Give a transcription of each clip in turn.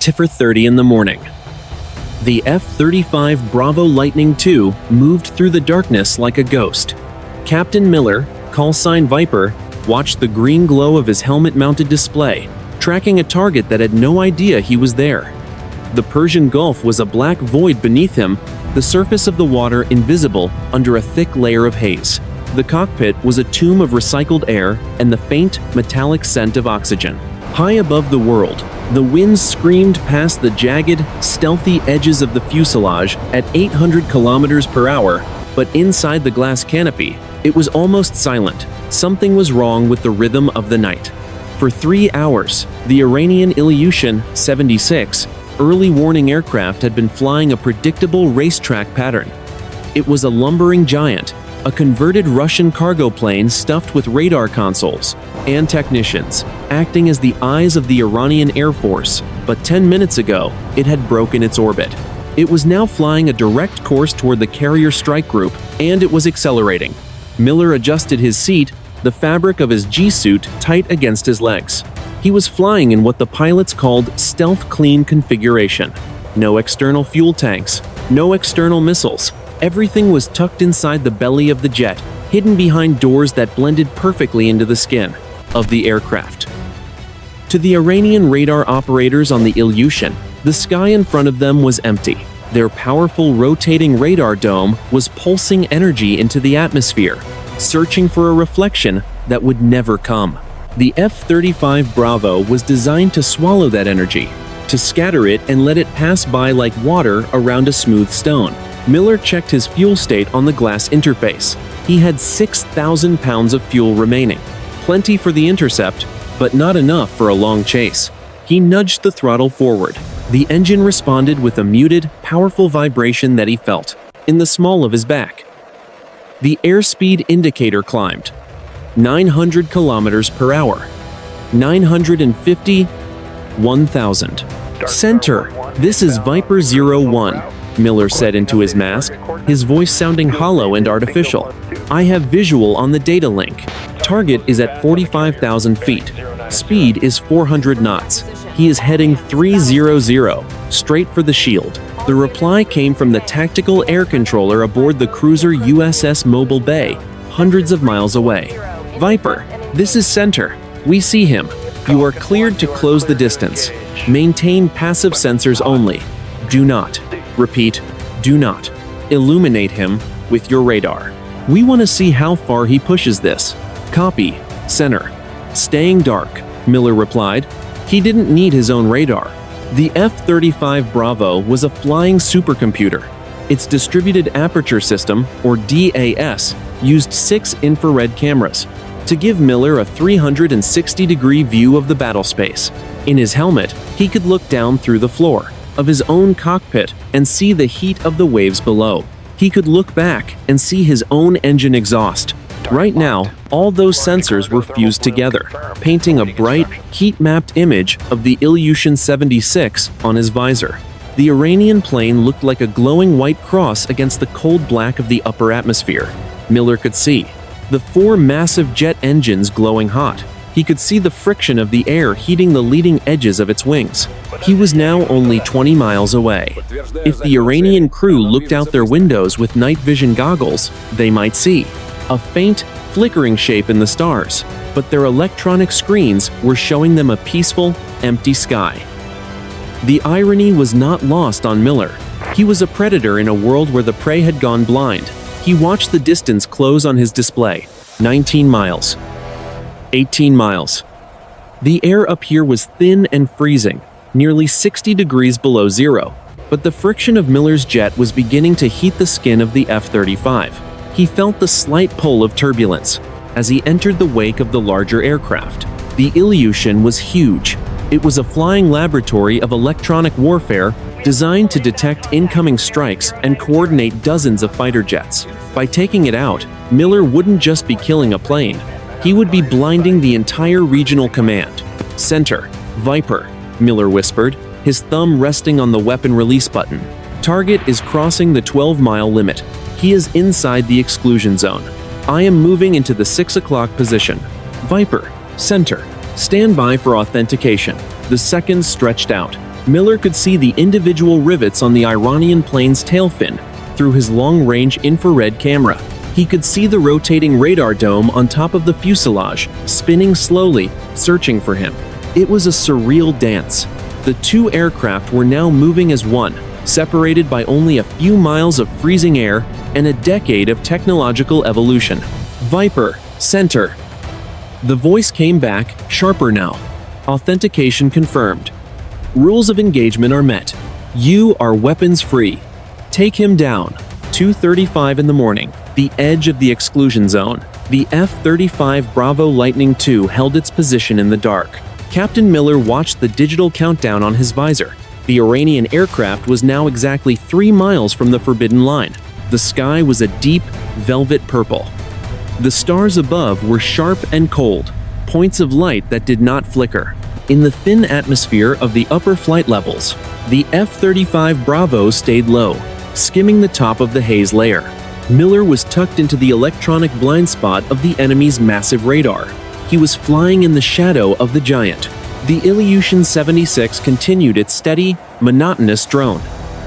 4:30 in the morning. The F-35 Bravo Lightning II moved through the darkness like a ghost. Captain Miller, callsign Viper, watched the green glow of his helmet-mounted display, tracking a target that had no idea he was there. The Persian Gulf was a black void beneath him, the surface of the water invisible under a thick layer of haze. The cockpit was a tomb of recycled air and the faint, metallic scent of oxygen. High above the world, the wind screamed past the jagged, stealthy edges of the fuselage at 800 kilometers per hour, but inside the glass canopy, it was almost silent. Something was wrong with the rhythm of the night. For 3 hours, the Iranian Ilyushin 76 early warning aircraft had been flying a predictable racetrack pattern. It was a lumbering giant, a converted Russian cargo plane stuffed with radar consoles and technicians, acting as the eyes of the Iranian Air Force, but 10 minutes ago, it had broken its orbit. It was now flying a direct course toward the carrier strike group, and it was accelerating. Miller adjusted his seat, the fabric of his G-suit tight against his legs. He was flying in what the pilots called stealth clean configuration. No external fuel tanks, no external missiles. Everything was tucked inside the belly of the jet, hidden behind doors that blended perfectly into the skin of the aircraft. To the Iranian radar operators on the Ilyushin, the sky in front of them was empty. Their powerful rotating radar dome was pulsing energy into the atmosphere, searching for a reflection that would never come. The F-35 Bravo was designed to swallow that energy, to scatter it and let it pass by like water around a smooth stone. Miller checked his fuel state on the glass interface. He had 6,000 pounds of fuel remaining. Plenty for the intercept, but not enough for a long chase. He nudged the throttle forward. The engine responded with a muted, powerful vibration that he felt in the small of his back. The airspeed indicator climbed. 900 kilometers per hour. 950, 1,000. Center, this is Viper 01, Miller said into his mask, his voice sounding hollow and artificial. I have visual on the data link. Target is at 45,000 feet. Speed is 400 knots. He is heading 300, straight for the shield. The reply came from the tactical air controller aboard the cruiser USS Mobile Bay, hundreds of miles away. Viper, this is Center. We see him. You are cleared to close the distance. Maintain passive sensors only. Do not, repeat, do not, illuminate him with your radar. We want to see how far he pushes this. Copy, Center. Staying dark, Miller replied. He didn't need his own radar. The F-35 Bravo was a flying supercomputer. Its distributed aperture system, or DAS, used 6 infrared cameras to give Miller a 360-degree view of the battle space. In his helmet, he could look down through the floor of his own cockpit and see the heat of the waves below. He could look back and see his own engine exhaust. Right now, all those sensors were fused together, painting a bright, heat-mapped image of the Ilyushin 76 on his visor. The Iranian plane looked like a glowing white cross against the cold black of the upper atmosphere. Miller could see the 4 massive jet engines glowing hot. He could see the friction of the air heating the leading edges of its wings. He was now only 20 miles away. If the Iranian crew looked out their windows with night vision goggles, they might see a faint, flickering shape in the stars, but their electronic screens were showing them a peaceful, empty sky. The irony was not lost on Miller. He was a predator in a world where the prey had gone blind. He watched the distance close on his display. 19 miles. 18 miles. The air up here was thin and freezing, nearly 60 degrees below zero, but the friction of Miller's jet was beginning to heat the skin of the F-35. He felt the slight pull of turbulence as he entered the wake of the larger aircraft. The Ilyushin was huge. It was a flying laboratory of electronic warfare designed to detect incoming strikes and coordinate dozens of fighter jets. By taking it out, Miller wouldn't just be killing a plane. He would be blinding the entire regional command. Center, Viper, Miller whispered, his thumb resting on the weapon release button. Target is crossing the 12-mile limit. He is inside the exclusion zone. I am moving into the 6 o'clock position. Viper, Center, stand by for authentication. The seconds stretched out. Miller could see the individual rivets on the Iranian plane's tail fin through his long-range infrared camera. He could see the rotating radar dome on top of the fuselage, spinning slowly, searching for him. It was a surreal dance. The two aircraft were now moving as one, separated by only a few miles of freezing air and a decade of technological evolution. Viper, center. The voice came back, sharper now. Authentication confirmed. Rules of engagement are met. You are weapons free. Take him down. 2:35 in the morning, the edge of the exclusion zone. The F-35 Bravo Lightning II held its position in the dark. Captain Miller watched the digital countdown on his visor. The Iranian aircraft was now exactly 3 miles from the forbidden line. The sky was a deep, velvet purple. The stars above were sharp and cold, points of light that did not flicker. In the thin atmosphere of the upper flight levels, the F-35 Bravo stayed low, skimming the top of the haze layer. Miller was tucked into the electronic blind spot of the enemy's massive radar. He was flying in the shadow of the giant. The Ilyushin 76 continued its steady, monotonous drone.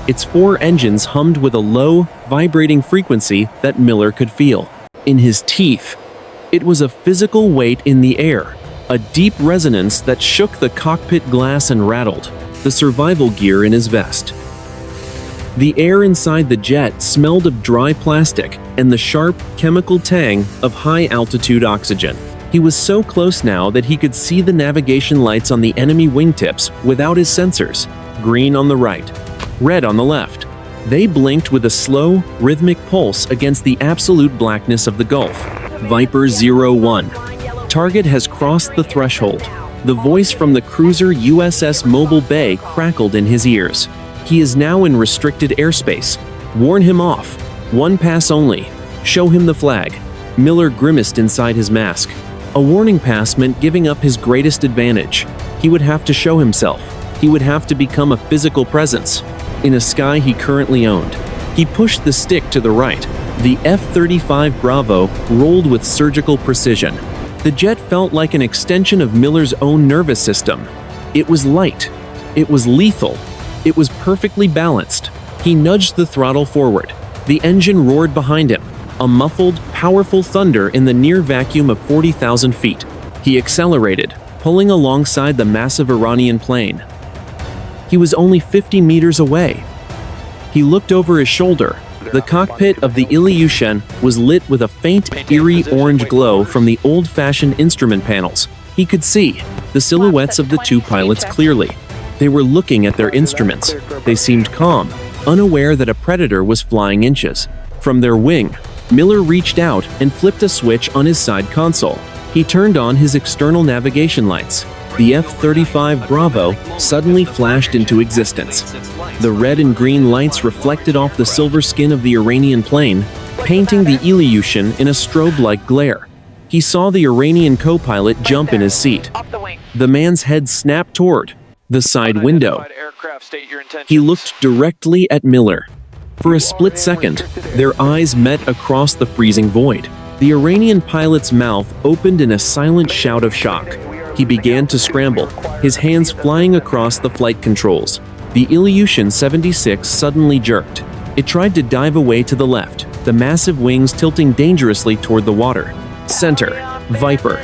Its 4 engines hummed with a low, vibrating frequency that Miller could feel. In his teeth, it was a physical weight in the air, a deep resonance that shook the cockpit glass and rattled the survival gear in his vest. The air inside the jet smelled of dry plastic and the sharp, chemical tang of high-altitude oxygen. He was so close now that he could see the navigation lights on the enemy wingtips without his sensors, green on the right, red on the left. They blinked with a slow, rhythmic pulse against the absolute blackness of the Gulf. Viper 01. Target has crossed the threshold. The voice from the cruiser USS Mobile Bay crackled in his ears. He is now in restricted airspace. Warn him off. 1 pass only. Show him the flag. Miller grimaced inside his mask. A warning pass meant giving up his greatest advantage. He would have to show himself. He would have to become a physical presence in a sky he currently owned. He pushed the stick to the right. The F-35 Bravo rolled with surgical precision. The jet felt like an extension of Miller's own nervous system. It was light. It was lethal. It was perfectly balanced. He nudged the throttle forward. The engine roared behind him, a muffled, powerful thunder in the near vacuum of 40,000 feet. He accelerated, pulling alongside the massive Iranian plane. He was only 50 meters away. He looked over his shoulder. The cockpit of the Ilyushin was lit with a faint, eerie orange glow from the old-fashioned instrument panels. He could see the silhouettes of the 2 pilots clearly. They were looking at their instruments. They seemed calm, unaware that a predator was flying inches from their wing. Miller reached out and flipped a switch on his side console. He turned on his external navigation lights. The F-35 Bravo suddenly flashed into existence. The red and green lights reflected off the silver skin of the Iranian plane, painting the Ilyushin in a strobe-like glare. He saw the Iranian co-pilot jump in his seat. The man's head snapped toward the side window. He looked directly at Miller. For a split second, their eyes met across the freezing void. The Iranian pilot's mouth opened in a silent shout of shock. He began to scramble, his hands flying across the flight controls. The Ilyushin 76 suddenly jerked. It tried to dive away to the left, the massive wings tilting dangerously toward the water. Center, Viper.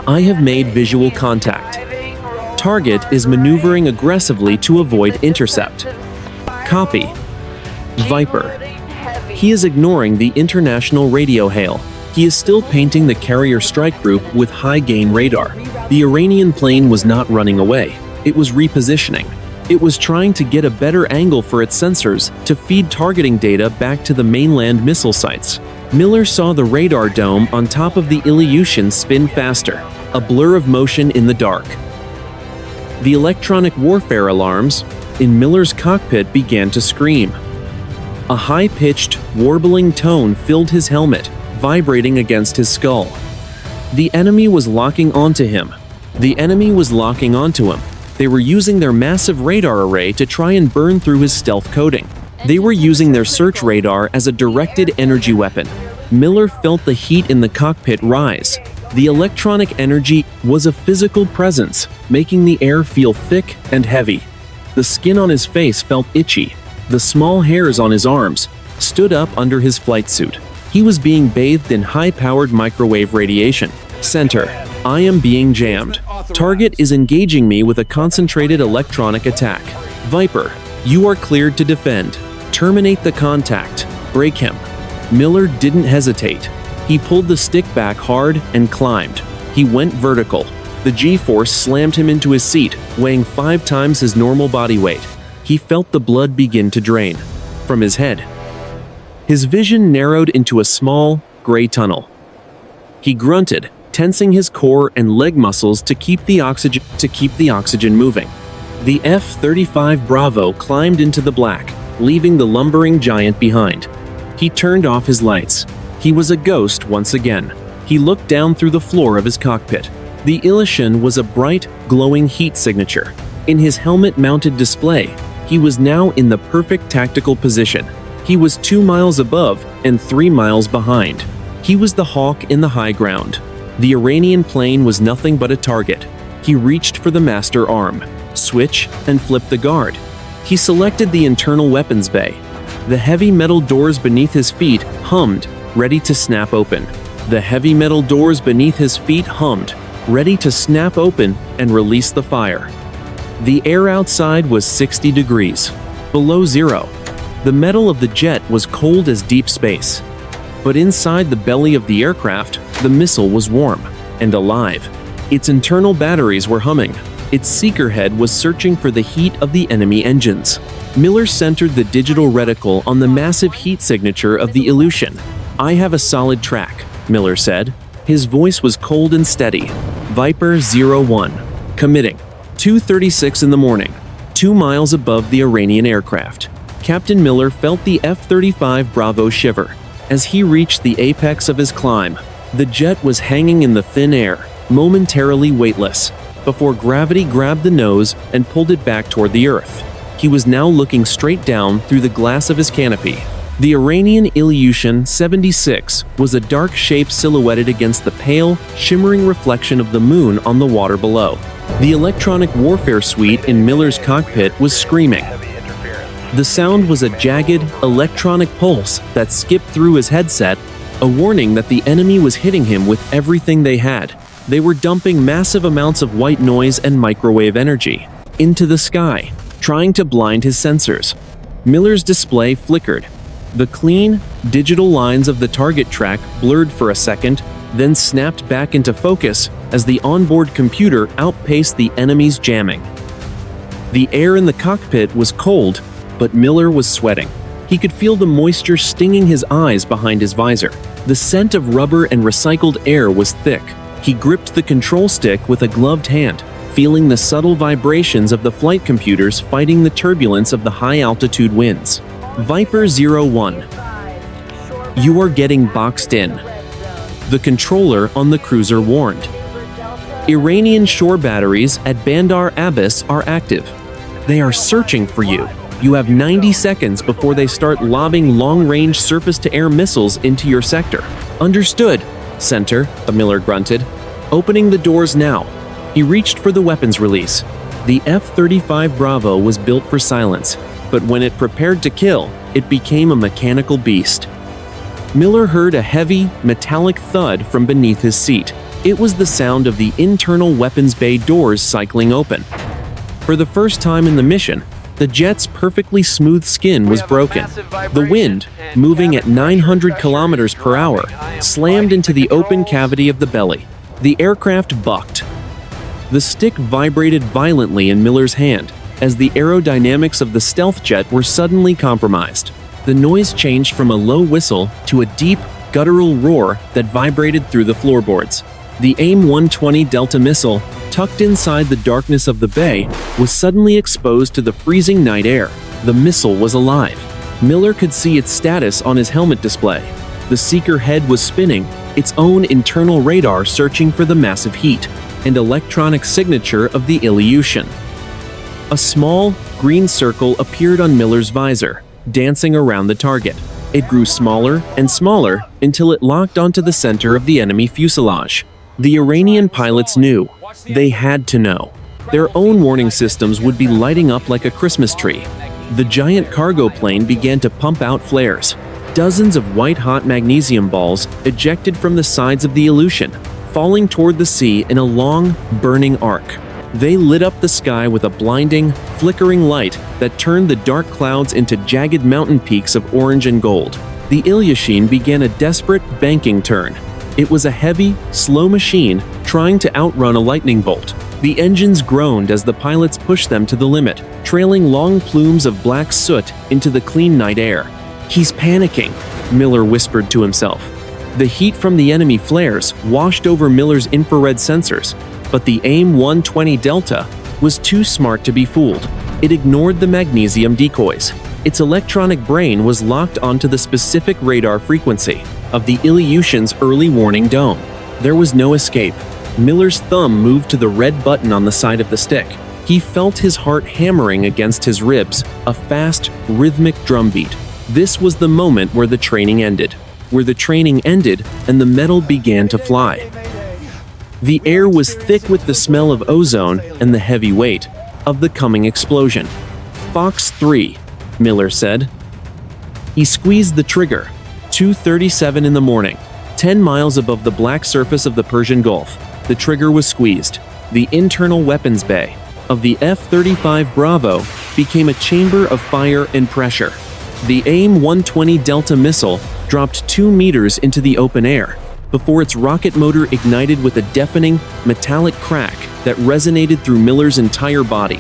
I have made visual contact. Target is maneuvering aggressively to avoid intercept. Copy. Viper. He is ignoring the international radio hail. He is still painting the carrier strike group with high-gain radar. The Iranian plane was not running away. It was repositioning. It was trying to get a better angle for its sensors to feed targeting data back to the mainland missile sites. Miller saw the radar dome on top of the Ilyushin spin faster, a blur of motion in the dark. The electronic warfare alarms in Miller's cockpit began to scream. A high-pitched, warbling tone filled his helmet, vibrating against his skull. The enemy was locking onto him. The enemy was locking onto him. They were using their massive radar array to try and burn through his stealth coating. They were using their search radar as a directed energy weapon. Miller felt the heat in the cockpit rise. The electronic energy was a physical presence, making the air feel thick and heavy. The skin on his face felt itchy. The small hairs on his arms stood up under his flight suit. He was being bathed in high-powered microwave radiation. Center, I am being jammed. Target is engaging me with a concentrated electronic attack. Viper, you are cleared to defend. Terminate the contact. Break him. Miller didn't hesitate. He pulled the stick back hard and climbed. He went vertical. The G-force slammed him into his seat, weighing 5 times his normal body weight. He felt the blood begin to drain from his head. His vision narrowed into a small, gray tunnel. He grunted, tensing his core and leg muscles to keep the oxygen moving. The F-35 Bravo climbed into the black, leaving the lumbering giant behind. He turned off his lights. He was a ghost once again. He looked down through the floor of his cockpit. The Ilyushin was a bright, glowing heat signature. In his helmet-mounted display, he was now in the perfect tactical position. He was 2 miles above and 3 miles behind. He was the hawk in the high ground. The Iranian plane was nothing but a target. He reached for the master arm, switch, and flipped the guard. He selected the internal weapons bay. The heavy metal doors beneath his feet hummed, ready to snap open. The heavy metal doors beneath his feet hummed, ready to snap open and release the fire. The air outside was 60 degrees, below zero. The metal of the jet was cold as deep space. But inside the belly of the aircraft, the missile was warm and alive. Its internal batteries were humming. Its seeker head was searching for the heat of the enemy engines. Miller centered the digital reticle on the massive heat signature of the Ilyushin. I have a solid track, Miller said. His voice was cold and steady. Viper 01. Committing. 2:36 in the morning, 2 miles above the Iranian aircraft. Captain Miller felt the F-35 Bravo shiver. As he reached the apex of his climb, the jet was hanging in the thin air, momentarily weightless, before gravity grabbed the nose and pulled it back toward the earth. He was now looking straight down through the glass of his canopy. The Iranian Ilyushin 76 was a dark shape silhouetted against the pale, shimmering reflection of the moon on the water below. The electronic warfare suite in Miller's cockpit was screaming. The sound was a jagged, electronic pulse that skipped through his headset, a warning that the enemy was hitting him with everything they had. They were dumping massive amounts of white noise and microwave energy into the sky, trying to blind his sensors. Miller's display flickered. The clean, digital lines of the target track blurred for a second, then snapped back into focus as the onboard computer outpaced the enemy's jamming. The air in the cockpit was cold, but Miller was sweating. He could feel the moisture stinging his eyes behind his visor. The scent of rubber and recycled air was thick. He gripped the control stick with a gloved hand, feeling the subtle vibrations of the flight computers fighting the turbulence of the high-altitude winds. Viper 01. You are getting boxed in. The controller on the cruiser warned. Iranian shore batteries at Bandar Abbas are active. They are searching for you. You have 90 seconds before they start lobbing long-range surface-to-air missiles into your sector. Understood, Center, Miller grunted. Opening the doors now. He reached for the weapons release. The F-35 Bravo was built for silence, but when it prepared to kill, it became a mechanical beast. Miller heard a heavy, metallic thud from beneath his seat. It was the sound of the internal weapons bay doors cycling open. For the first time in the mission, the jet's perfectly smooth skin was broken. The wind, moving at 900 kilometers per hour, slammed into the open cavity of the belly. The aircraft bucked. The stick vibrated violently in Miller's hand as the aerodynamics of the stealth jet were suddenly compromised. The noise changed from a low whistle to a deep, guttural roar that vibrated through the floorboards. The AIM-120 Delta missile, tucked inside the darkness of the bay, was suddenly exposed to the freezing night air. The missile was alive. Miller could see its status on his helmet display. The seeker head was spinning, its own internal radar searching for the massive heat and electronic signature of the Ilyushin. A small, green circle appeared on Miller's visor, dancing around the target. It grew smaller and smaller until it locked onto the center of the enemy fuselage. The Iranian pilots knew. They had to know. Their own warning systems would be lighting up like a Christmas tree. The giant cargo plane began to pump out flares. Dozens of white-hot magnesium balls ejected from the sides of the Ilyushin, falling toward the sea in a long, burning arc. They lit up the sky with a blinding, flickering light that turned the dark clouds into jagged mountain peaks of orange and gold. The Ilyushin began a desperate banking turn. It was a heavy, slow machine trying to outrun a lightning bolt. The engines groaned as the pilots pushed them to the limit, trailing long plumes of black soot into the clean night air. "He's panicking," Miller whispered to himself. The heat from the enemy flares washed over Miller's infrared sensors, but the AIM-120 Delta was too smart to be fooled. It ignored the magnesium decoys. Its electronic brain was locked onto the specific radar frequency of the Ilyushin's early warning dome. There was no escape. Miller's thumb moved to the red button on the side of the stick. He felt his heart hammering against his ribs, a fast, rhythmic drumbeat. This was the moment where the training ended. And the metal began to fly. The air was thick with the smell of ozone and the heavy weight of the coming explosion. "Fox 3, Miller said. He squeezed the trigger. 2:37 in the morning, 10 miles above the black surface of the Persian Gulf. The trigger was squeezed. The internal weapons bay of the F-35 Bravo became a chamber of fire and pressure. The AIM-120 Delta missile dropped 2 meters into the open air before its rocket motor ignited with a deafening, metallic crack that resonated through Miller's entire body.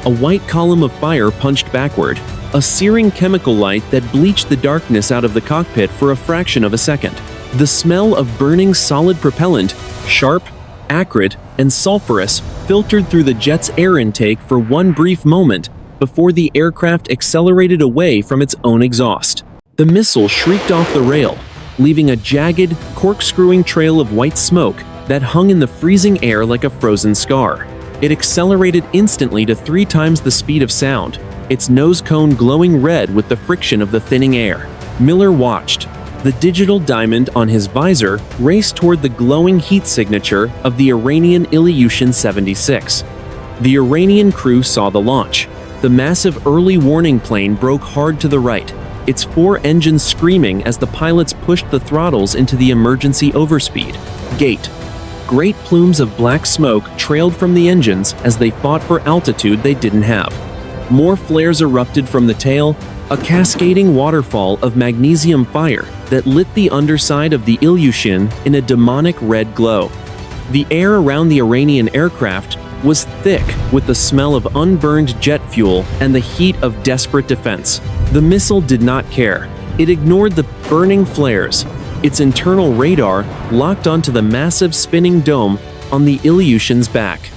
A white column of fire punched backward, a searing chemical light that bleached the darkness out of the cockpit for a fraction of a second. The smell of burning solid propellant, sharp, acrid, and sulfurous, filtered through the jet's air intake for one brief moment before the aircraft accelerated away from its own exhaust. The missile shrieked off the rail, leaving a jagged, corkscrewing trail of white smoke that hung in the freezing air like a frozen scar. It accelerated instantly to 3 times the speed of sound, its nose cone glowing red with the friction of the thinning air. Miller watched. The digital diamond on his visor raced toward the glowing heat signature of the Iranian Ilyushin 76. The Iranian crew saw the launch. The massive early warning plane broke hard to the right, its 4 engines screaming as the pilots pushed the throttles into the emergency overspeed gate. Great plumes of black smoke trailed from the engines as they fought for altitude they didn't have. More flares erupted from the tail, a cascading waterfall of magnesium fire that lit the underside of the Ilyushin in a demonic red glow. The air around the Iranian aircraft was thick with the smell of unburned jet fuel and the heat of desperate defense. The missile did not care. It ignored the burning flares. Its internal radar locked onto the massive spinning dome on the Ilyushin's back.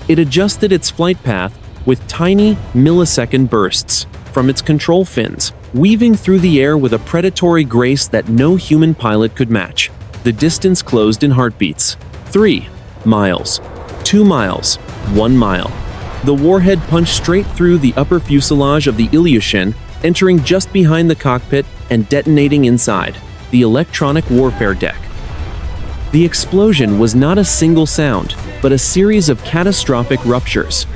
It adjusted its flight path with tiny millisecond bursts from its control fins, weaving through the air with a predatory grace that no human pilot could match. The distance closed in heartbeats. 3 miles, 2 miles, 1 mile. The warhead punched straight through the upper fuselage of the Ilyushin, entering just behind the cockpit and detonating inside the electronic warfare deck. The explosion was not a single sound, but a series of catastrophic ruptures.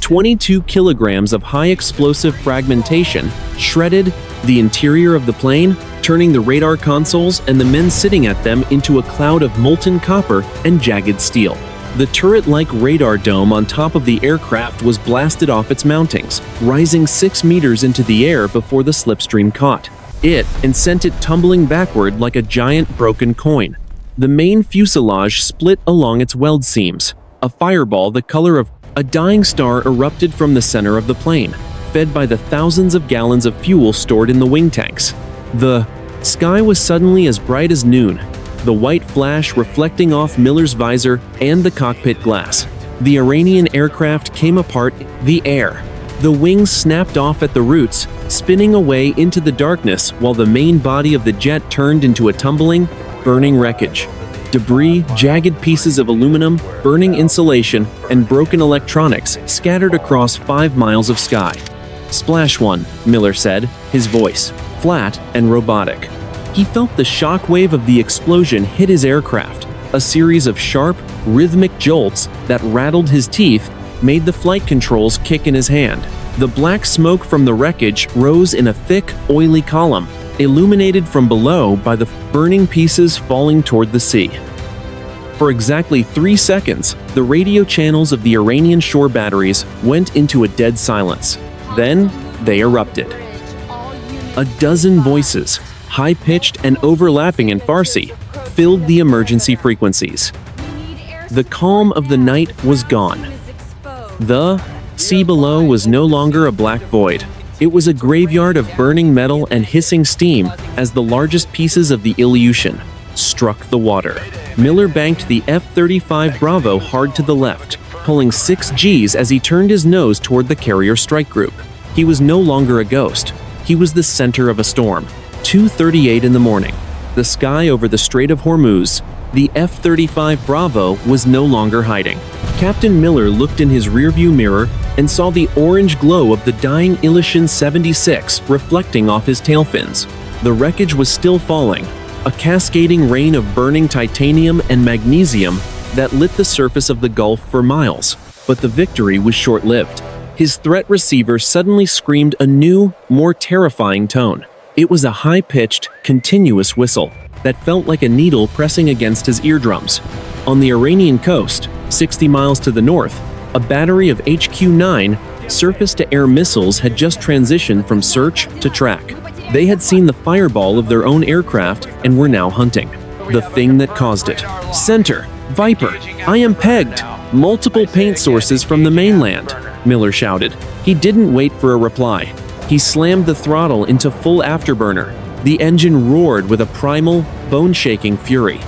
22 kilograms of high explosive fragmentation shredded the interior of the plane, turning the radar consoles and the men sitting at them into a cloud of molten copper and jagged steel. The turret-like radar dome on top of the aircraft was blasted off its mountings, rising 6 meters into the air before the slipstream caught it and sent it tumbling backward like a giant broken coin. The main fuselage split along its weld seams. A fireball the color of a dying star erupted from the center of the plane, fed by the thousands of gallons of fuel stored in the wing tanks. The sky was suddenly as bright as noon, the white flash reflecting off Miller's visor and the cockpit glass. The Iranian aircraft came apart in the air. The wings snapped off at the roots, spinning away into the darkness while the main body of the jet turned into a tumbling, burning wreckage. Debris, jagged pieces of aluminum, burning insulation, and broken electronics scattered across 5 miles of sky. "Splash one," Miller said, his voice flat and robotic. He felt the shock wave of the explosion hit his aircraft, A series of sharp, rhythmic jolts that rattled his teeth made the flight controls kick in his hand. The black smoke from the wreckage rose in a thick, oily column, illuminated from below by the burning pieces falling toward the sea. For exactly 3 seconds, the radio channels of the Iranian shore batteries went into a dead silence. Then, they erupted. A dozen voices, high-pitched and overlapping in Farsi, filled the emergency frequencies. The calm of the night was gone. The sea below was no longer a black void. It was a graveyard of burning metal and hissing steam as the largest pieces of the Ilyushin struck the water. Miller banked the F-35 Bravo hard to the left, pulling 6 Gs as he turned his nose toward the carrier strike group. He was no longer a ghost. He was the center of a storm. 2:38 in the morning. The sky over the Strait of Hormuz. The F-35 Bravo was no longer hiding. Captain Miller looked in his rearview mirror and saw the orange glow of the dying Ilyushin 76 reflecting off his tail fins. The wreckage was still falling, a cascading rain of burning titanium and magnesium that lit the surface of the Gulf for miles. But the victory was short-lived. His threat receiver suddenly screamed a new, more terrifying tone. It was a high-pitched, continuous whistle that felt like a needle pressing against his eardrums. On the Iranian coast, 60 miles to the north, a battery of HQ-9 surface-to-air missiles had just transitioned from search to track. They had seen the fireball of their own aircraft and were now hunting the thing that caused it. Center, Viper, I am pegged. Multiple paint sources from the mainland, Miller shouted. He didn't wait for a reply. He slammed the throttle into full afterburner. The engine roared with a primal, bone-shaking fury.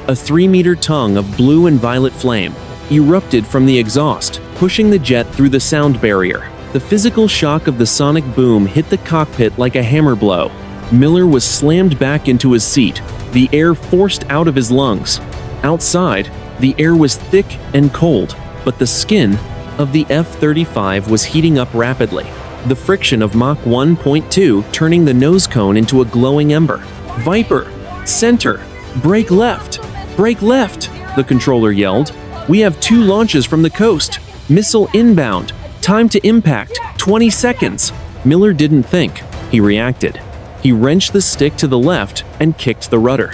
A 3-meter tongue of blue and violet flame erupted from the exhaust, pushing the jet through the sound barrier. The physical shock of the sonic boom hit the cockpit like a hammer blow. Miller was slammed back into his seat, the air forced out of his lungs. Outside, the air was thick and cold, but the skin of the F-35 was heating up rapidly. The friction of Mach 1.2 turning the nose cone into a glowing ember. Viper, center, brake left, the controller yelled. We have 2 launches from the coast. Missile inbound. Time to impact, 20 seconds. Miller didn't think, he reacted. He wrenched the stick to the left and kicked the rudder.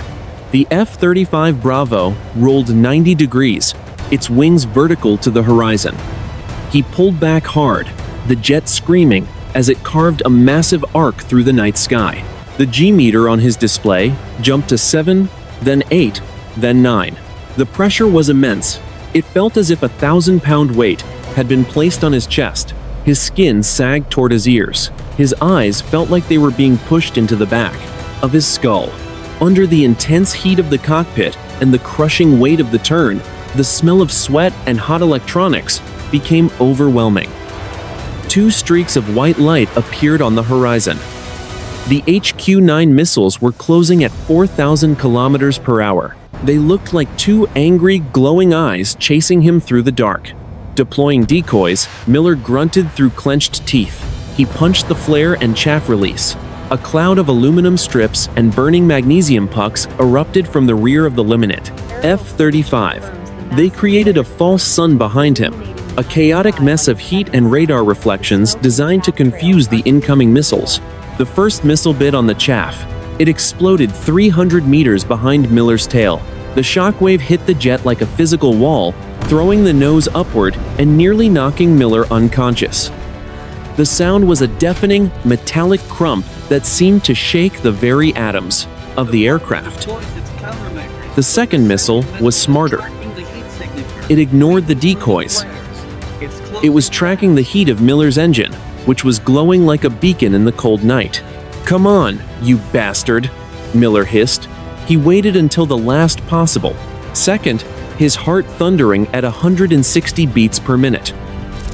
The F-35 Bravo rolled 90 degrees, its wings vertical to the horizon. He pulled back hard, the jet screaming as it carved a massive arc through the night sky. The G-meter on his display jumped to 7, then 8, then 9. The pressure was immense. It felt as if a 1,000-pound weight had been placed on his chest. His skin sagged toward his ears. His eyes felt like they were being pushed into the back of his skull. Under the intense heat of the cockpit and the crushing weight of the turn, the smell of sweat and hot electronics became overwhelming. 2 streaks of white light appeared on the horizon. The HQ-9 missiles were closing at 4,000 kilometers per hour. They looked like 2 angry, glowing eyes chasing him through the dark. Deploying decoys, Miller grunted through clenched teeth. He punched the flare and chaff release. A cloud of aluminum strips and burning magnesium pucks erupted from the rear of the Liminit F-35. They created a false sun behind him, a chaotic mess of heat and radar reflections designed to confuse the incoming missiles. The first missile bit on the chaff. It exploded 300 meters behind Miller's tail. The shockwave hit the jet like a physical wall, throwing the nose upward and nearly knocking Miller unconscious. The sound was a deafening, metallic crump that seemed to shake the very atoms of the aircraft. The second missile was smarter. It ignored the decoys. It was tracking the heat of Miller's engine, which was glowing like a beacon in the cold night. "Come on, you bastard," Miller hissed. He waited until the last possible second, his heart thundering at 160 beats per minute.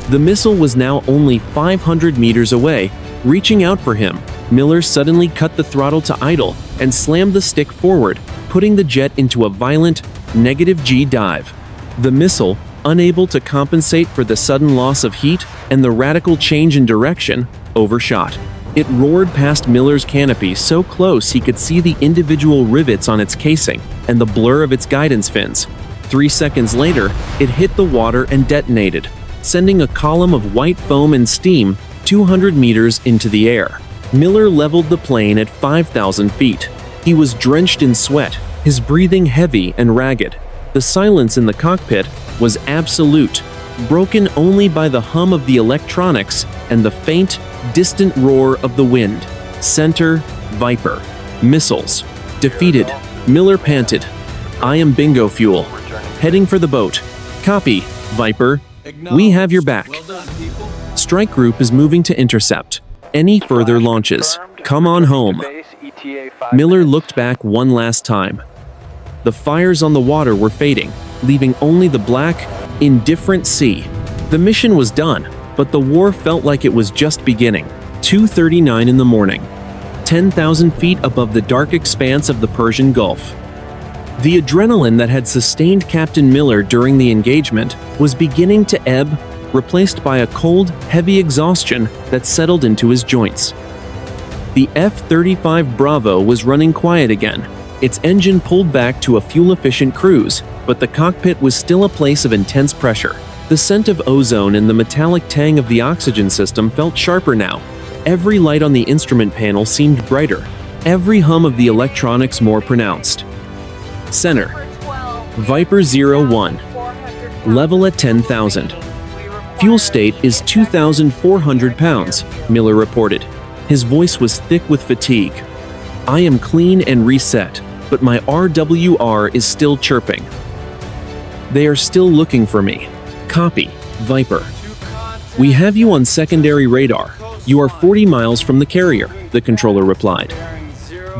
The missile was now only 500 meters away, reaching out for him. Miller suddenly cut the throttle to idle and slammed the stick forward, putting the jet into a violent, -G dive. The missile, unable to compensate for the sudden loss of heat and the radical change in direction, overshot. It roared past Miller's canopy so close he could see the individual rivets on its casing and the blur of its guidance fins. 3 seconds later, it hit the water and detonated, sending a column of white foam and steam 200 meters into the air. Miller leveled the plane at 5,000 feet. He was drenched in sweat, his breathing heavy and ragged. The silence in the cockpit was absolute, broken only by the hum of the electronics and the faint, distant roar of the wind. Center, Viper. Missiles. Defeated. Miller panted. I am bingo fuel. Heading for the boat. Copy, Viper. We have your back. Strike group is moving to intercept any further launches. Come on home. Miller looked back one last time. The fires on the water were fading, leaving only the black, indifferent sea. The mission was done, but the war felt like it was just beginning. 2:39 in the morning, 10,000 feet above the dark expanse of the Persian Gulf. The adrenaline that had sustained Captain Miller during the engagement was beginning to ebb, replaced by a cold, heavy exhaustion that settled into his joints. The F-35 Bravo was running quiet again. Its engine pulled back to a fuel-efficient cruise, but the cockpit was still a place of intense pressure. The scent of ozone and the metallic tang of the oxygen system felt sharper now. Every light on the instrument panel seemed brighter, every hum of the electronics more pronounced. Center. Viper 01. Level at 10,000. Fuel state is 2,400 pounds, Miller reported. His voice was thick with fatigue. I am clean and reset, but my RWR is still chirping. They are still looking for me. Copy, Viper. We have you on secondary radar. You are 40 miles from the carrier, the controller replied.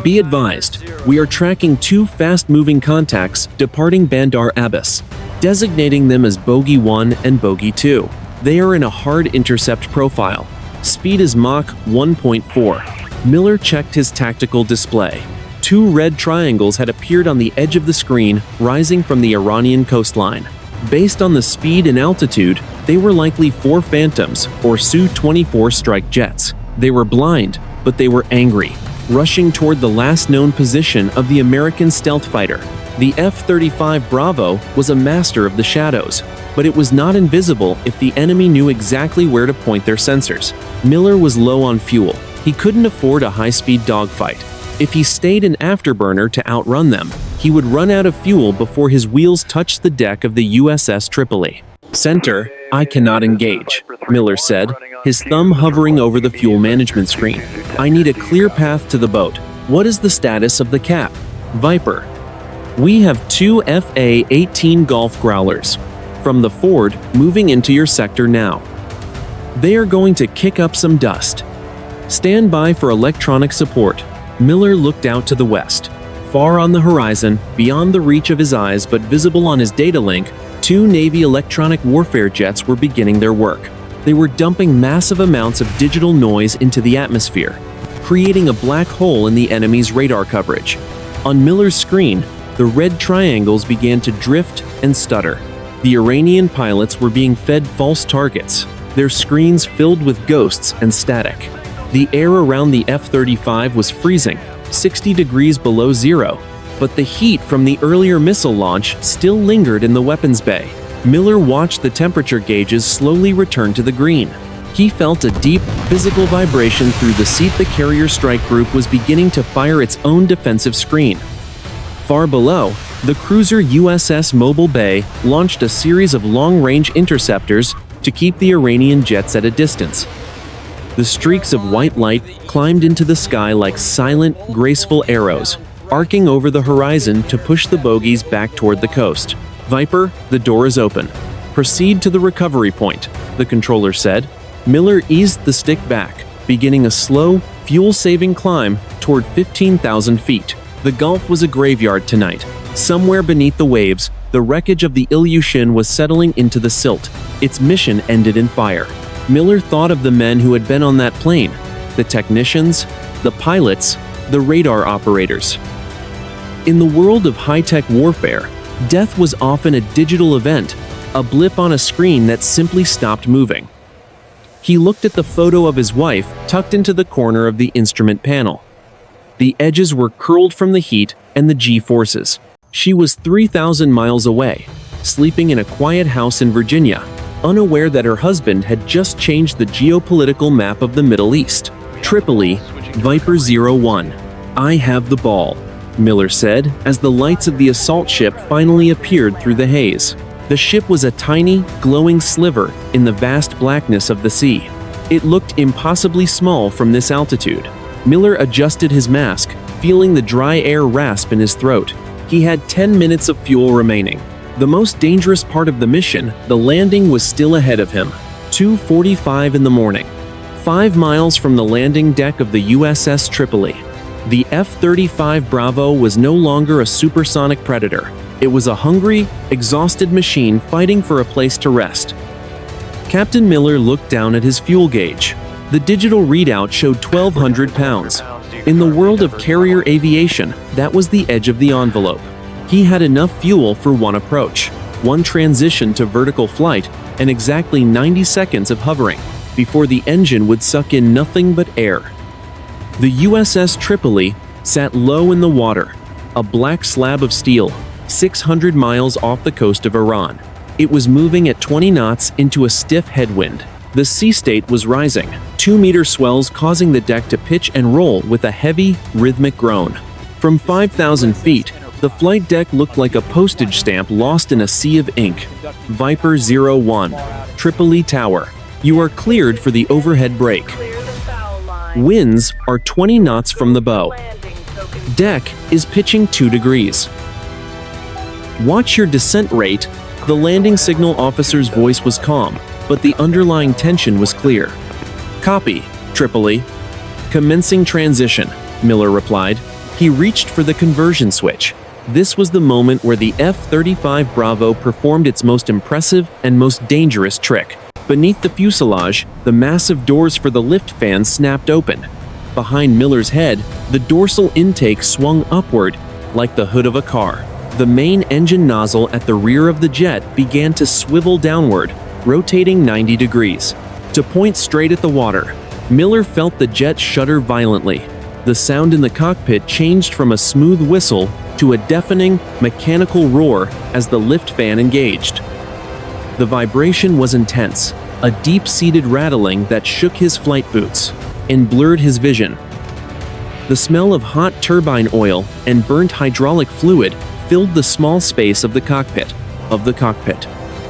Be advised, we are tracking 2 fast-moving contacts departing Bandar Abbas, designating them as Bogey 1 and Bogey 2. They are in a hard intercept profile. Speed is Mach 1.4. Miller checked his tactical display. 2 red triangles had appeared on the edge of the screen, rising from the Iranian coastline. Based on the speed and altitude, they were likely 4 Phantoms or Su-24 strike jets. They were blind, but they were angry, rushing toward the last known position of the American stealth fighter. The F-35 Bravo was a master of the shadows, but it was not invisible if the enemy knew exactly where to point their sensors. Miller was low on fuel. He couldn't afford a high-speed dogfight. If he stayed in afterburner to outrun them, he would run out of fuel before his wheels touched the deck of the USS Tripoli. Center, I cannot engage, Miller said, his thumb hovering over the fuel management screen. I need a clear path to the boat. What is the status of the cap? Viper. We have 2 FA-18 Golf Growlers from the Ford moving into your sector now. They are going to kick up some dust. Stand by for electronic support. Miller looked out to the west. Far on the horizon, beyond the reach of his eyes but visible on his data link, 2 Navy electronic warfare jets were beginning their work. They were dumping massive amounts of digital noise into the atmosphere, creating a black hole in the enemy's radar coverage. On Miller's screen, the red triangles began to drift and stutter. The Iranian pilots were being fed false targets, their screens filled with ghosts and static. The air around the F-35 was freezing, 60 degrees below zero, but the heat from the earlier missile launch still lingered in the weapons bay. Miller watched the temperature gauges slowly return to the green. He felt a deep, physical vibration through the seat. The carrier strike group was beginning to fire its own defensive screen. Far below, the cruiser USS Mobile Bay launched a series of long-range interceptors to keep the Iranian jets at a distance. The streaks of white light climbed into the sky like silent, graceful arrows, arcing over the horizon to push the bogies back toward the coast. Viper, the door is open. Proceed to the recovery point, the controller said. Miller eased the stick back, beginning a slow, fuel-saving climb toward 15,000 feet. The Gulf was a graveyard tonight. Somewhere beneath the waves, the wreckage of the Ilyushin was settling into the silt. Its mission ended in fire. Miller thought of the men who had been on that plane, the technicians, the pilots, the radar operators. In the world of high-tech warfare, death was often a digital event, a blip on a screen that simply stopped moving. He looked at the photo of his wife tucked into the corner of the instrument panel. The edges were curled from the heat and the G-forces. She was 3,000 miles away, sleeping in a quiet house in Virginia, unaware that her husband had just changed the geopolitical map of the Middle East. Tripoli, Viper 01. "I have the ball," Miller said as the lights of the assault ship finally appeared through the haze. The ship was a tiny, glowing sliver in the vast blackness of the sea. It looked impossibly small from this altitude. Miller adjusted his mask, feeling the dry air rasp in his throat. He had 10 minutes of fuel remaining. The most dangerous part of the mission, the landing, was still ahead of him. 2:45 in the morning. 5 miles from the landing deck of the USS Tripoli. The F-35 Bravo was no longer a supersonic predator. It was a hungry, exhausted machine fighting for a place to rest. Captain Miller looked down at his fuel gauge. The digital readout showed 1,200 pounds. In the world of carrier aviation, that was the edge of the envelope. He had enough fuel for one approach, one transition to vertical flight, and exactly 90 seconds of hovering, before the engine would suck in nothing but air. The USS Tripoli sat low in the water, a black slab of steel, 600 miles off the coast of Iran. It was moving at 20 knots into a stiff headwind. The sea state was rising, 2-meter swells causing the deck to pitch and roll with a heavy, rhythmic groan. From 5,000 feet, the flight deck looked like a postage stamp lost in a sea of ink. Viper 01, Tripoli Tower. You are cleared for the overhead break. Winds are 20 knots from the bow. Deck is pitching 2 degrees. Watch your descent rate. The landing signal officer's voice was calm, but the underlying tension was clear. Copy, Tripoli. Commencing transition, Miller replied. He reached for the conversion switch. This was the moment where the F-35 Bravo performed its most impressive and most dangerous trick. Beneath the fuselage, the massive doors for the lift fans snapped open. Behind Miller's head, the dorsal intake swung upward like the hood of a car. The main engine nozzle at the rear of the jet began to swivel downward, rotating 90 degrees. To point straight at the water, Miller felt the jet shudder violently. The sound in the cockpit changed from a smooth whistle to a deafening, mechanical roar as the lift fan engaged. The vibration was intense, a deep-seated rattling that shook his flight boots and blurred his vision. The smell of hot turbine oil and burnt hydraulic fluid filled the small space of the cockpit.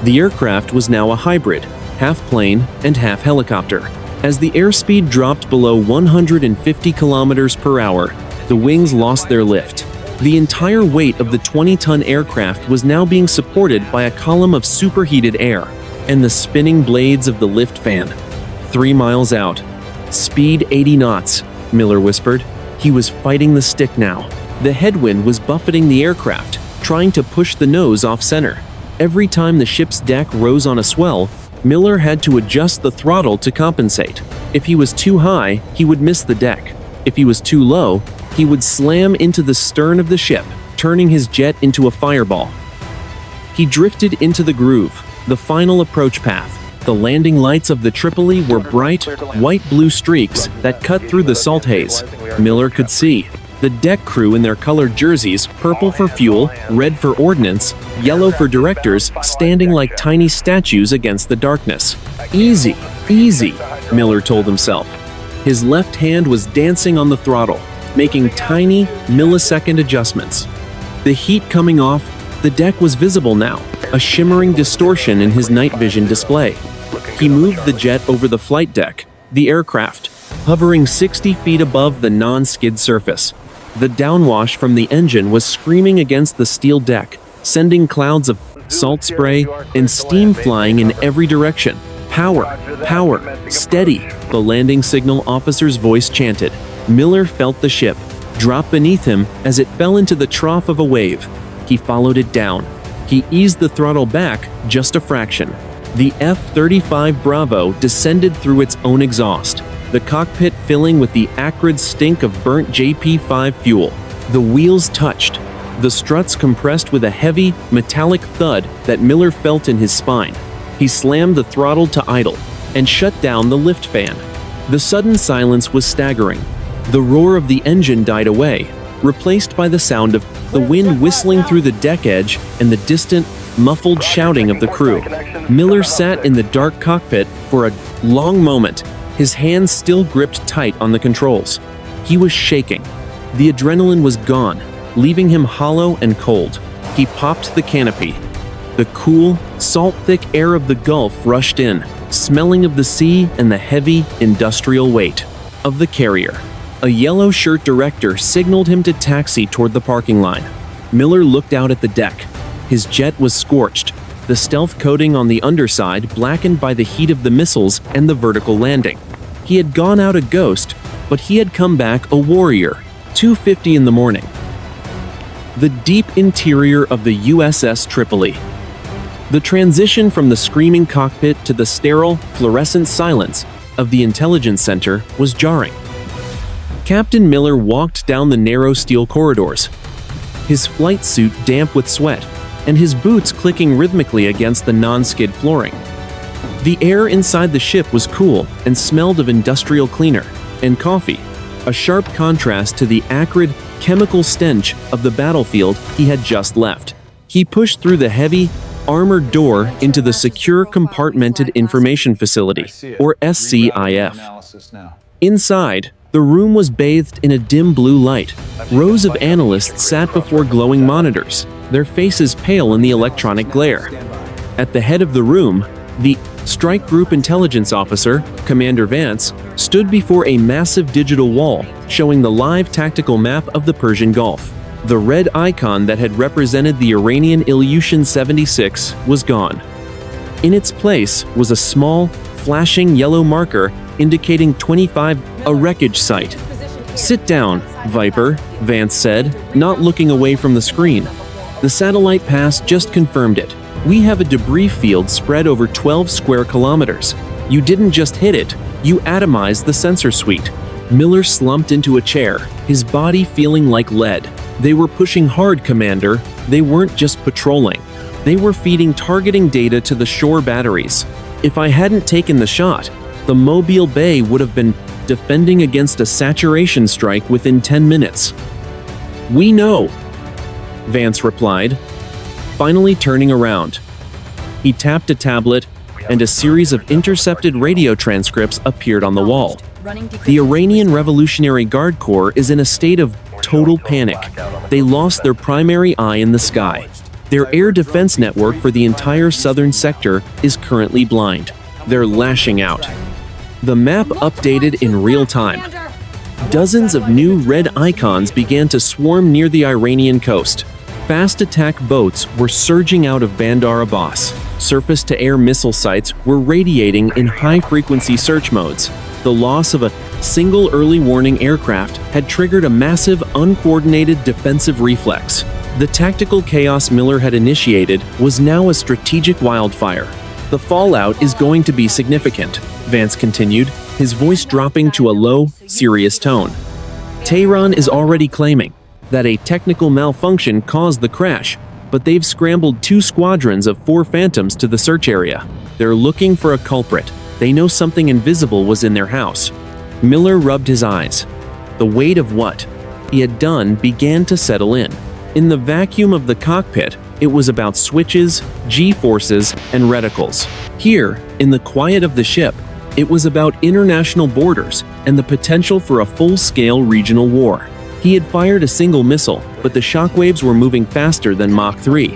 The aircraft was now a hybrid, half plane and half helicopter. As the airspeed dropped below 150 kilometers per hour, the wings lost their lift. The entire weight of the 20-ton aircraft was now being supported by a column of superheated air and the spinning blades of the lift fan. 3 miles out. Speed 80 knots, Miller whispered. He was fighting the stick now. The headwind was buffeting the aircraft, trying to push the nose off-center. Every time the ship's deck rose on a swell, Miller had to adjust the throttle to compensate. If he was too high, he would miss the deck. If he was too low, he would slam into the stern of the ship, turning his jet into a fireball. He drifted into the groove, the final approach path. The landing lights of the Tripoli were bright, white-blue streaks that cut through the salt haze. Miller could see the deck crew in their colored jerseys, purple for fuel, red for ordnance, yellow for directors, standing like tiny statues against the darkness. Easy, easy, Miller told himself. His left hand was dancing on the throttle, making tiny, millisecond adjustments. The heat coming off, the deck was visible now, a shimmering distortion in his night vision display. He moved the jet over the flight deck, the aircraft, hovering 60 feet above the non-skid surface. The downwash from the engine was screaming against the steel deck, sending clouds of salt spray and steam flying in every direction. Power, power, steady, the landing signal officer's voice chanted. Miller felt the ship drop beneath him as it fell into the trough of a wave. He followed it down. He eased the throttle back just a fraction. The F-35 Bravo descended through its own exhaust, the cockpit filling with the acrid stink of burnt JP-5 fuel. The wheels touched. The struts compressed with a heavy, metallic thud that Miller felt in his spine. He slammed the throttle to idle. and shut down the lift fan. The sudden silence was staggering. The roar of the engine died away, replaced by the sound of the wind whistling through the deck edge and the distant, muffled shouting of the crew. Miller sat in the dark cockpit for a long moment, his hands still gripped tight on the controls. He was shaking. The adrenaline was gone, leaving him hollow and cold. He popped the canopy. The cool, salt-thick air of the Gulf rushed in, smelling of the sea and the heavy, industrial weight of the carrier. A yellow-shirt director signaled him to taxi toward the parking line. Miller looked out at the deck. His jet was scorched, the stealth coating on the underside blackened by the heat of the missiles and the vertical landing. He had gone out a ghost, but he had come back a warrior. 2:50 in the morning. The deep interior of the USS Tripoli. The transition from the screaming cockpit to the sterile, fluorescent silence of the intelligence center was jarring. Captain Miller walked down the narrow steel corridors, his flight suit damp with sweat, and his boots clicking rhythmically against the non-skid flooring. The air inside the ship was cool and smelled of industrial cleaner and coffee, a sharp contrast to the acrid, chemical stench of the battlefield he had just left. He pushed through the heavy, armored door into the Secure Compartmented Information Facility, or SCIF. Inside, the room was bathed in a dim blue light. Rows of analysts sat before glowing monitors, their faces pale in the electronic glare. At the head of the room, the Strike Group Intelligence Officer, Commander Vance, stood before a massive digital wall showing the live tactical map of the Persian Gulf. The red icon that had represented the Iranian Ilyushin 76 was gone. In its place was a small, flashing yellow marker indicating 25, a wreckage site. "Sit down, Viper," Vance said, not looking away from the screen. The satellite pass just confirmed it. "We have a debris field spread over 12 square kilometers. You didn't just hit it, you atomized the sensor suite." Miller slumped into a chair, his body feeling like lead. "They were pushing hard, Commander. They weren't just patrolling. They were feeding targeting data to the shore batteries. If I hadn't taken the shot, the Mobile Bay would have been defending against a saturation strike within 10 minutes. "We know," Vance replied, finally turning around. He tapped a tablet, and a series of intercepted radio transcripts appeared on the wall. The Iranian Revolutionary Guard Corps is in a state of total panic. They lost their primary eye in the sky. Their air defense network for the entire southern sector is currently blind. They're lashing out. The map updated in real time. Dozens of new red icons began to swarm near the Iranian coast. Fast attack boats were surging out of Bandar Abbas. Surface-to-air missile sites were radiating in high-frequency search modes. The loss of a single early warning aircraft had triggered a massive, uncoordinated defensive reflex. The tactical chaos Miller had initiated was now a strategic wildfire. "The fallout is going to be significant," Vance continued, his voice dropping to a low, serious tone. "Tehran is already claiming that a technical malfunction caused the crash, but they've scrambled 2 squadrons of 4 Phantoms to the search area. They're looking for a culprit. They know something invisible was in their house." Miller rubbed his eyes. The weight of what he had done began to settle in. In the vacuum of the cockpit, it was about switches, G-forces, and reticles. Here, in the quiet of the ship, it was about international borders and the potential for a full-scale regional war. He had fired a single missile, but the shockwaves were moving faster than Mach 3.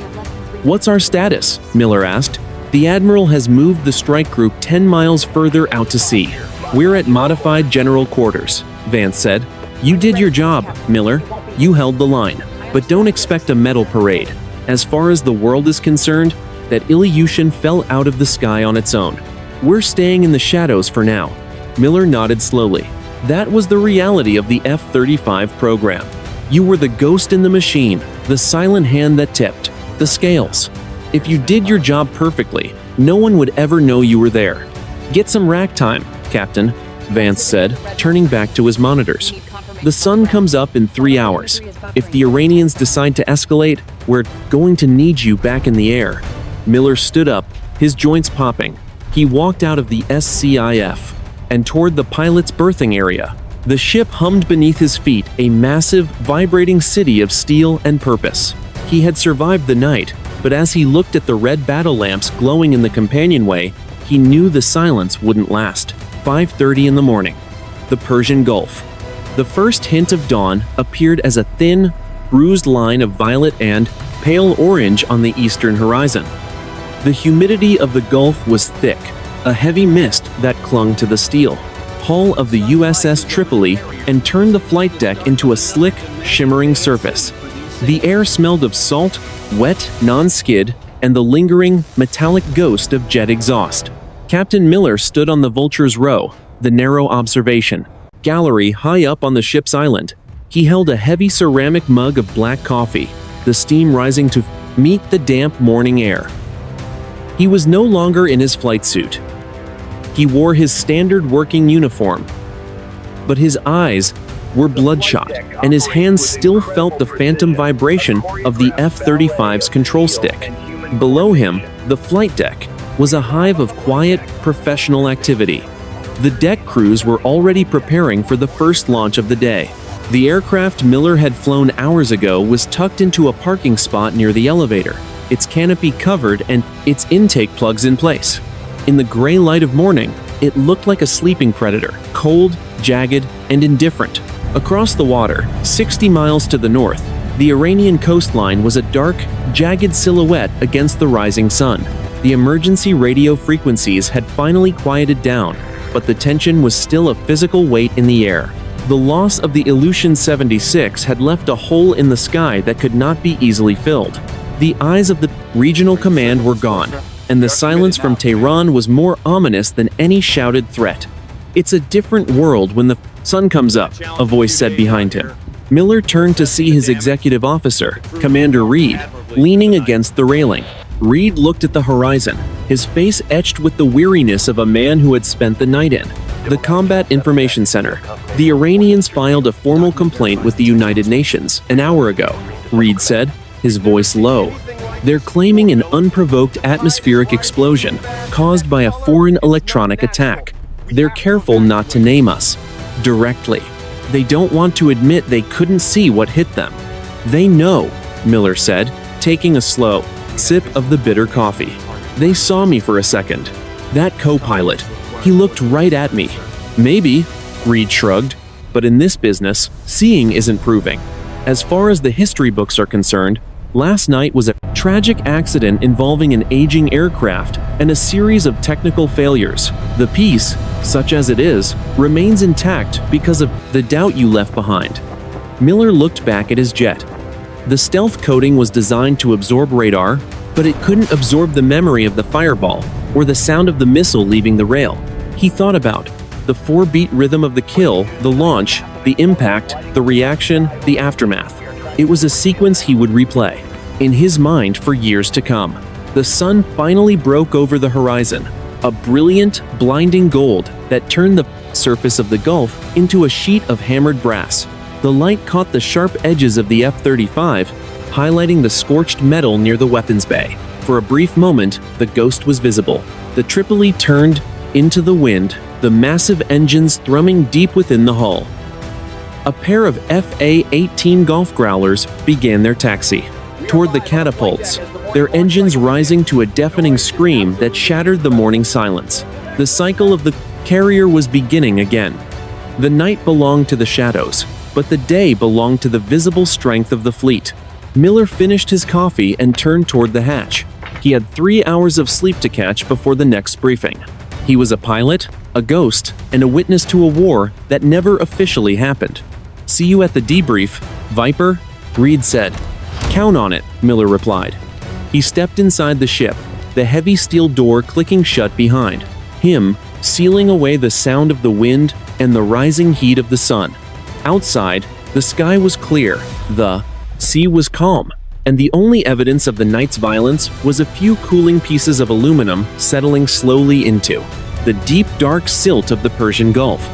"What's our status?" Miller asked. "The Admiral has moved the strike group 10 miles further out to sea. We're at modified general quarters," Vance said. "You did your job, Miller. You held the line. But don't expect a medal parade. As far as the world is concerned, that Ilyushin fell out of the sky on its own. We're staying in the shadows for now." Miller nodded slowly. That was the reality of the F-35 program. You were the ghost in the machine, the silent hand that tipped the scales. If you did your job perfectly, no one would ever know you were there. "Get some rack time, Captain," Vance said, turning back to his monitors. "The sun comes up in 3 hours. If the Iranians decide to escalate, we're going to need you back in the air." Miller stood up, his joints popping. He walked out of the SCIF and toward the pilot's berthing area. The ship hummed beneath his feet, a massive, vibrating city of steel and purpose. He had survived the night, but as he looked at the red battle lamps glowing in the companionway, he knew the silence wouldn't last. 5:30 in the morning. The Persian Gulf. The first hint of dawn appeared as a thin, bruised line of violet and pale orange on the eastern horizon. The humidity of the Gulf was thick, a heavy mist that clung to the steel hull of the USS Tripoli and turned the flight deck into a slick, shimmering surface. The air smelled of salt, wet, non-skid, and the lingering, metallic ghost of jet exhaust. Captain Miller stood on the Vulture's row, the narrow observation gallery high up on the ship's island. He held a heavy ceramic mug of black coffee, the steam rising to meet the damp morning air. He was no longer in his flight suit. He wore his standard working uniform, but his eyes were bloodshot, and his hands still felt the phantom vibration of the F-35's control stick. Below him, the flight deck, was a hive of quiet, professional activity. The deck crews were already preparing for the first launch of the day. The aircraft Miller had flown hours ago was tucked into a parking spot near the elevator, its canopy covered and its intake plugs in place. In the gray light of morning, it looked like a sleeping predator, cold, jagged, and indifferent. Across the water, 60 miles to the north, the Iranian coastline was a dark, jagged silhouette against the rising sun. The emergency radio frequencies had finally quieted down, but the tension was still a physical weight in the air. The loss of the Ilyushin 76 had left a hole in the sky that could not be easily filled. The eyes of the regional command were gone, and the silence from Tehran was more ominous than any shouted threat. "It's a different world when the sun comes up," a voice said behind him. Miller turned to see his executive officer, Commander Reed, leaning against the railing. Reed looked at the horizon, his face etched with the weariness of a man who had spent the night in the Combat Information Center. "The Iranians filed a formal complaint with the United Nations an hour ago," Reed said, his voice low. "They're claiming an unprovoked atmospheric explosion caused by a foreign electronic attack. They're careful not to name us directly. They don't want to admit they couldn't see what hit them." "They know," Miller said, taking a slow sip of the bitter coffee. "They saw me for a second. That co-pilot, he looked right at me." "Maybe," Reed shrugged, "but in this business, seeing isn't proving. As far as the history books are concerned, last night was a tragic accident involving an aging aircraft and a series of technical failures. The piece, such as it is, remains intact because of the doubt you left behind." Miller looked back at his jet. The stealth coating was designed to absorb radar, but it couldn't absorb the memory of the fireball or the sound of the missile leaving the rail. He thought about the 4-beat rhythm of the kill, the launch, the impact, the reaction, the aftermath. It was a sequence he would replay in his mind for years to come. The sun finally broke over the horizon, a brilliant, blinding gold that turned the surface of the Gulf into a sheet of hammered brass. The light caught the sharp edges of the F-35, highlighting the scorched metal near the weapons bay. For a brief moment, the ghost was visible. The Tripoli turned into the wind, the massive engines thrumming deep within the hull. A pair of FA-18 Golf Growlers began their taxi toward the catapults, their engines rising to a deafening scream that shattered the morning silence. The cycle of the carrier was beginning again. The night belonged to the shadows, but the day belonged to the visible strength of the fleet. Miller finished his coffee and turned toward the hatch. He had 3 hours of sleep to catch before the next briefing. He was a pilot, a ghost, and a witness to a war that never officially happened. "See you at the debrief, Viper," Reed said. "Count on it," Miller replied. He stepped inside the ship, the heavy steel door clicking shut behind him, sealing away the sound of the wind and the rising heat of the sun. Outside, the sky was clear, the sea was calm, and the only evidence of the night's violence was a few cooling pieces of aluminum settling slowly into the deep dark silt of the Persian Gulf.